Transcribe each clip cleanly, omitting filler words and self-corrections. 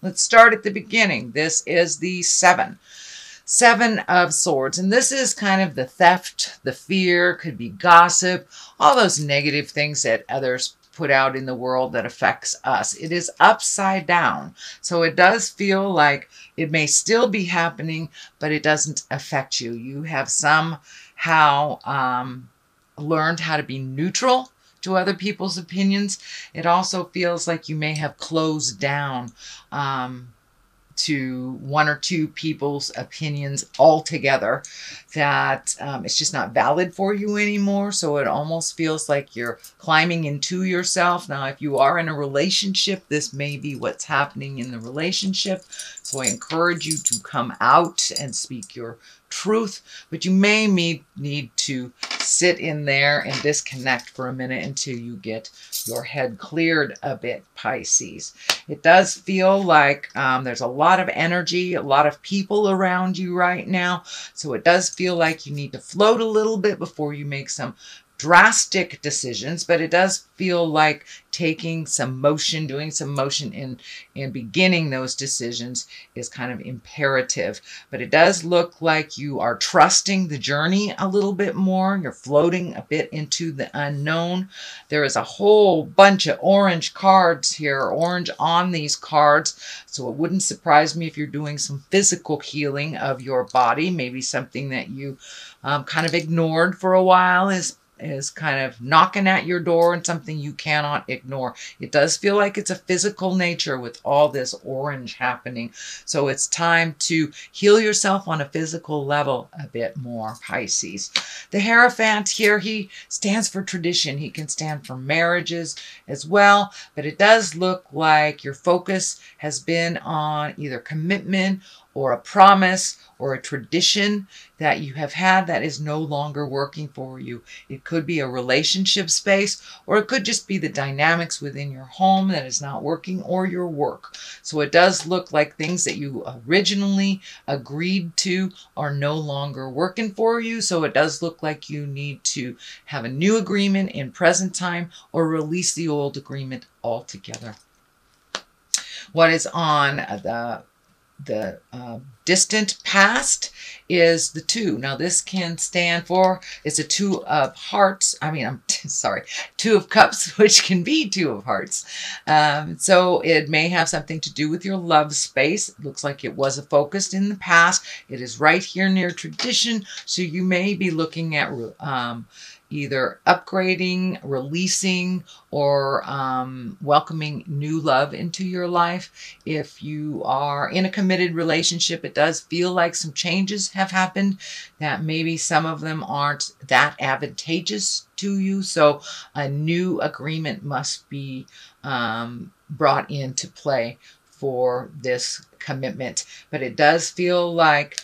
Let's start at the beginning. This is the Seven of Swords. And this is kind of the theft, the fear, could be gossip, all those negative things that others put out in the world that affects us. It is upside down. So it does feel like it may still be happening, but it doesn't affect you. You have somehow learned how to be neutral to other people's opinions. It also feels like you may have closed down to one or two people's opinions altogether, that it's just not valid for you anymore. So it almost feels like you're climbing into yourself. Now, if you are in a relationship, this may be what's happening in the relationship. So I encourage you to come out and speak your truth, but you may need to sit in there and disconnect for a minute until you get your head cleared a bit, Pisces. It does feel like there's a lot of energy, a lot of people around you right now. So it does feel like you need to float a little bit before you make some drastic decisions, but it does feel like taking some motion, doing some motion in beginning those decisions is kind of imperative. But it does look like you are trusting the journey a little bit more. You're floating a bit into the unknown. There is a whole bunch of orange cards here, orange on these cards. So it wouldn't surprise me if you're doing some physical healing of your body. Maybe something that you kind of ignored for a while is kind of knocking at your door, and something you cannot ignore. It does feel like it's a physical nature with all this orange happening. So it's time to heal yourself on a physical level a bit more, Pisces. The Hierophant here, he stands for tradition. He can stand for marriages as well, but it does look like your focus has been on either commitment or a promise or a tradition that you have had that is no longer working for you. It could be a relationship space, or it could just be the dynamics within your home that is not working, or your work. So it does look like things that you originally agreed to are no longer working for you. So it does look like you need to have a new agreement in present time, or release the old agreement altogether. What is on the distant past is the 2. Now this can stand for, it's a 2 of hearts. I'm sorry, 2 of cups, which can be 2 of hearts. So it may have something to do with your love space. It looks like it was focused in the past. It is right here near tradition. So you may be looking at either upgrading, releasing, or welcoming new love into your life. If you are in a committed relationship, it does feel like some changes have happened, that maybe some of them aren't that advantageous to you. So a new agreement must be brought into play for this commitment. But it does feel like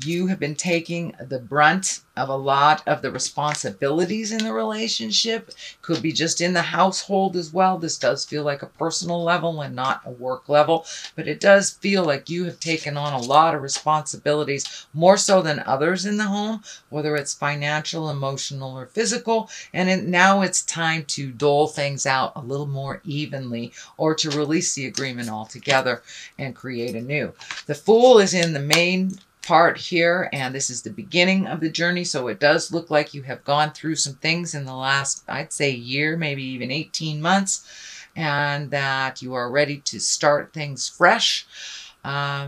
you have been taking the brunt of a lot of the responsibilities in the relationship. Could be just in the household as well. This does feel like a personal level and not a work level, but it does feel like you have taken on a lot of responsibilities, more so than others in the home, whether it's financial, emotional, or physical. And now it's time to dole things out a little more evenly, or to release the agreement altogether and create a new. The Fool is in the main part here, and this is the beginning of the journey. So it does look like you have gone through some things in the last, I'd say, year, maybe even 18 months, and that you are ready to start things fresh.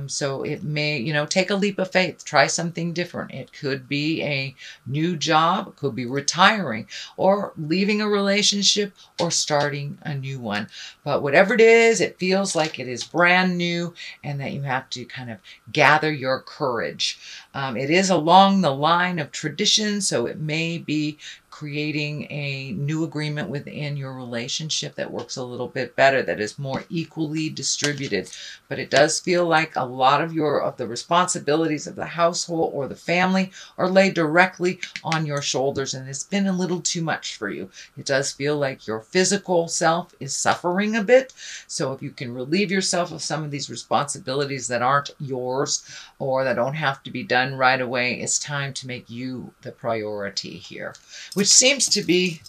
So it may, take a leap of faith, try something different. It could be a new job, it could be retiring, or leaving a relationship, or starting a new one. But whatever it is, it feels like it is brand new, and that you have to kind of gather your courage. It is along the line of tradition, so it may be creating a new agreement within your relationship that works a little bit better, that is more equally distributed. But it does feel like a lot of the responsibilities of the household or the family are laid directly on your shoulders, and it's been a little too much for you. It does feel like your physical self is suffering a bit. So if you can relieve yourself of some of these responsibilities that aren't yours, or that don't have to be done right away, it's time to make you the priority here, which seems to be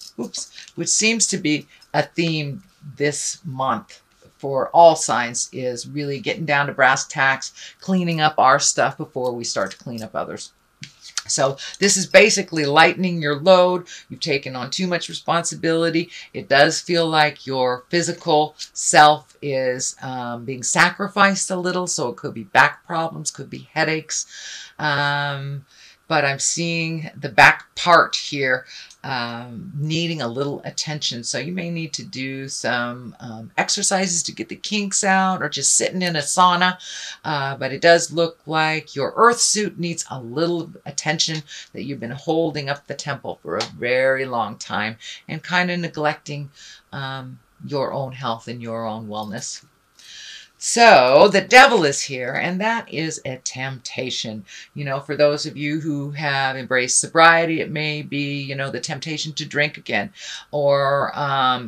a theme this month for all signs is really getting down to brass tacks, cleaning up our stuff before we start to clean up others. So this is basically lightening your load. You've taken on too much responsibility. It does feel like your physical self is being sacrificed a little. So it could be back problems, could be headaches. But I'm seeing the back part here needing a little attention. So you may need to do some exercises to get the kinks out, or just sitting in a sauna. But it does look like your earth suit needs a little attention, that you've been holding up the temple for a very long time and kind of neglecting your own health and your own wellness. So the devil is here, and that is a temptation. You know, for those of you who have embraced sobriety, it may be, you know, the temptation to drink again. Or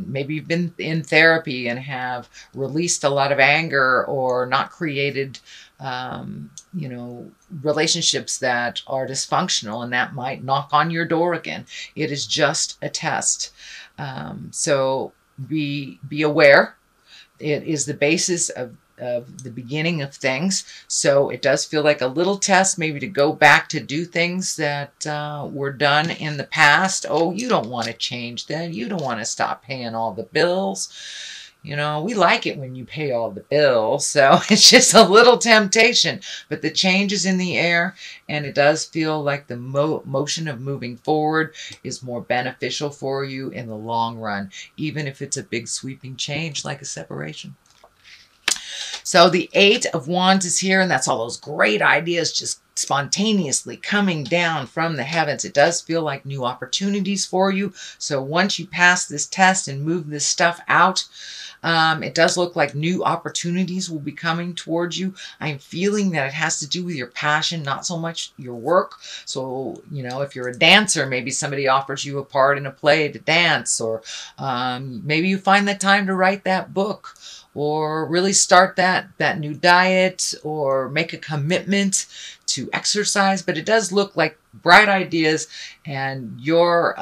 maybe you've been in therapy and have released a lot of anger, or not created, you know, relationships that are dysfunctional, and that might knock on your door again. It is just a test. So be aware. It is the basis of the beginning of things. So it does feel like a little test, maybe to go back to do things that were done in the past. Oh, you don't want to change that. You don't want to stop paying all the bills. You know, we like it when you pay all the bills. So it's just a little temptation. But the change is in the air, and it does feel like the motion of moving forward is more beneficial for you in the long run, even if it's a big sweeping change like a separation. So the Eight of Wands is here, and that's all those great ideas just spontaneously coming down from the heavens. It does feel like new opportunities for you. So once you pass this test and move this stuff out, it does look like new opportunities will be coming towards you. I'm feeling that it has to do with your passion, not so much your work. So, you know, if you're a dancer, maybe somebody offers you a part in a play to dance, or maybe you find the time to write that book, or really start that new diet, or make a commitment to exercise. But it does look like bright ideas, and your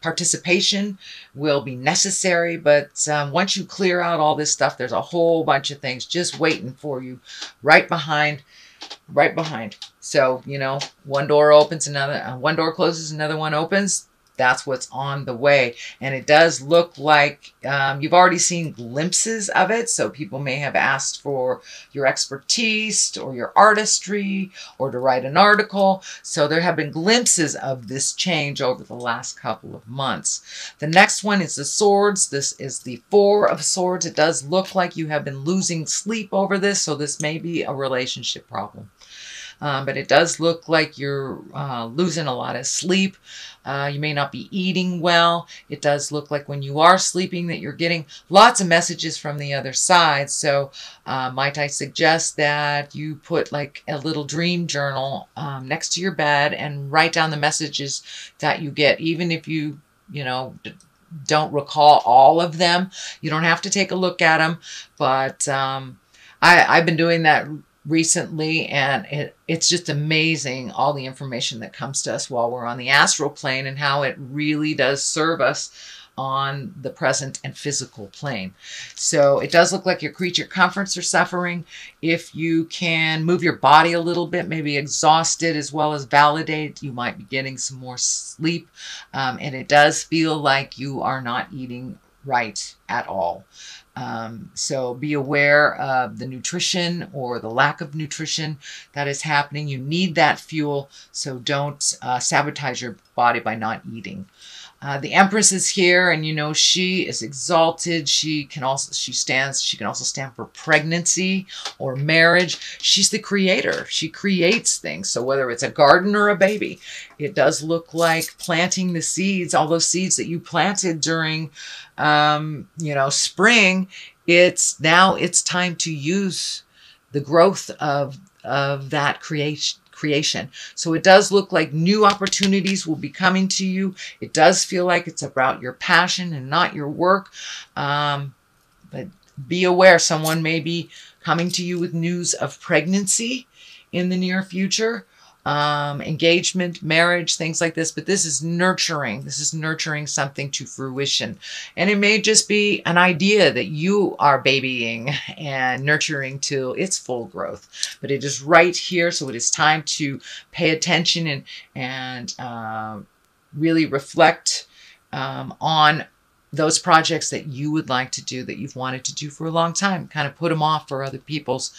participation will be necessary. But once you clear out all this stuff, there's a whole bunch of things just waiting for you right behind. So, you know, one door opens, one door closes, another one opens. That's what's on the way. And it does look like you've already seen glimpses of it. So people may have asked for your expertise or your artistry, or to write an article. So there have been glimpses of this change over the last couple of months. The next one is the Swords. This is the Four of Swords. It does look like you have been losing sleep over this. So this may be a relationship problem. But it does look like you're losing a lot of sleep. You may not be eating well. It does look like when you are sleeping that you're getting lots of messages from the other side. So might I suggest that you put like a little dream journal next to your bed and write down the messages that you get, even if you know, don't recall all of them. You don't have to take a look at them. But I've been doing that recently, and it's just amazing, all the information that comes to us while we're on the astral plane, and how it really does serve us on the present and physical plane. So it does look like your creature comforts are suffering. If you can move your body a little bit, maybe exhausted as well as validate, you might be getting some more sleep. And it does feel like you are not eating right at all. So be aware of the nutrition or the lack of nutrition that is happening. You need that fuel, so don't sabotage your body by not eating. The Empress is here, and you know, she is exalted. She can also stand for pregnancy or marriage. She's the creator. She creates things. So whether it's a garden or a baby, it does look like planting the seeds, all those seeds that you planted during you know, spring. It's time to use the growth of that creation. So it does look like new opportunities will be coming to you. It does feel like it's about your passion and not your work. But be aware, someone may be coming to you with news of pregnancy in the near future. engagement, marriage, things like this. But this is nurturing. This is nurturing something to fruition. And it may just be an idea that you are babying and nurturing to its full growth. But it is right here. So it is time to pay attention and really reflect on those projects that you would like to do, that you've wanted to do for a long time. Kind of put them off for other people's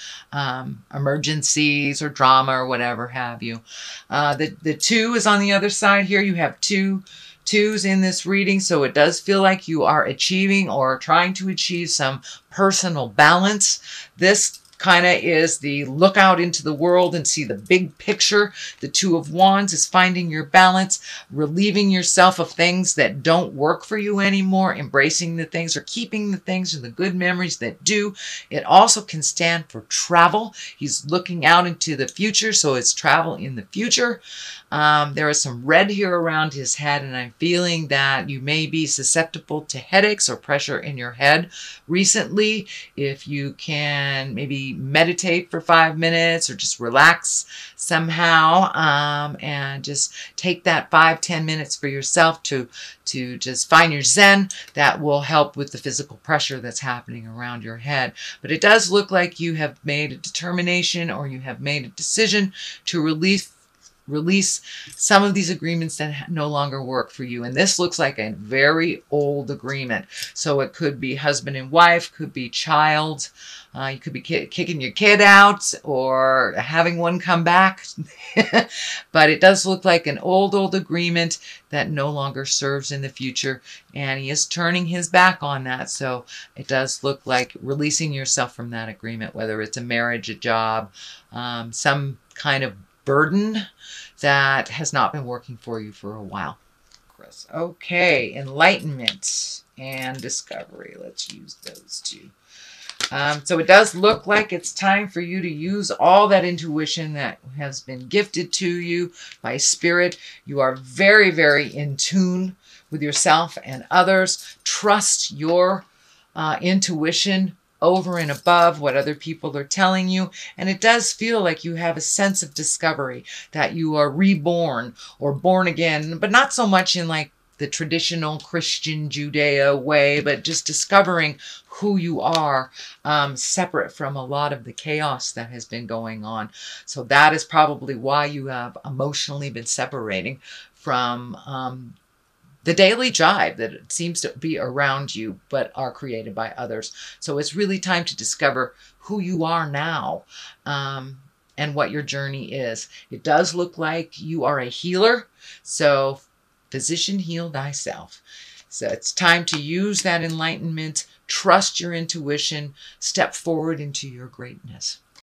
emergencies or drama or whatever have you. The 2 is on the other side here. You have 2 twos in this reading, so it does feel like you are achieving or trying to achieve some personal balance. This kind of is the look out into the world and see the big picture. The 2 of Wands is finding your balance, relieving yourself of things that don't work for you anymore, embracing the things or keeping the things and the good memories that do. It also can stand for travel. He's looking out into the future, so it's travel in the future. There is some red here around his head, and I'm feeling that you may be susceptible to headaches or pressure in your head recently. If you can maybe meditate for 5 minutes or just relax somehow, and just take that 5-10 minutes for yourself to just find your zen, that will help with the physical pressure that's happening around your head. But it does look like you have made a determination, or you have made a decision to release some of these agreements that no longer work for you. And this looks like a very old agreement. So it could be husband and wife, could be child. You could be kicking your kid out or having one come back. But it does look like an old agreement that no longer serves in the future. And he is turning his back on that. So it does look like releasing yourself from that agreement, whether it's a marriage, a job, some kind of burden that has not been working for you for a while. Chris. Okay, enlightenment and discovery. Let's use those 2. So it does look like it's time for you to use all that intuition that has been gifted to you by spirit. You are very, very in tune with yourself and others. Trust your intuition over and above what other people are telling you. And it does feel like you have a sense of discovery, that you are reborn or born again, but not so much in like the traditional Christian Judea way, but just discovering who you are, separate from a lot of the chaos that has been going on. So that is probably why you have emotionally been separating from the daily jive that seems to be around you, but are created by others. So it's really time to discover who you are now, and what your journey is. It does look like you are a healer. So physician, heal thyself. So it's time to use that enlightenment, trust your intuition, step forward into your greatness.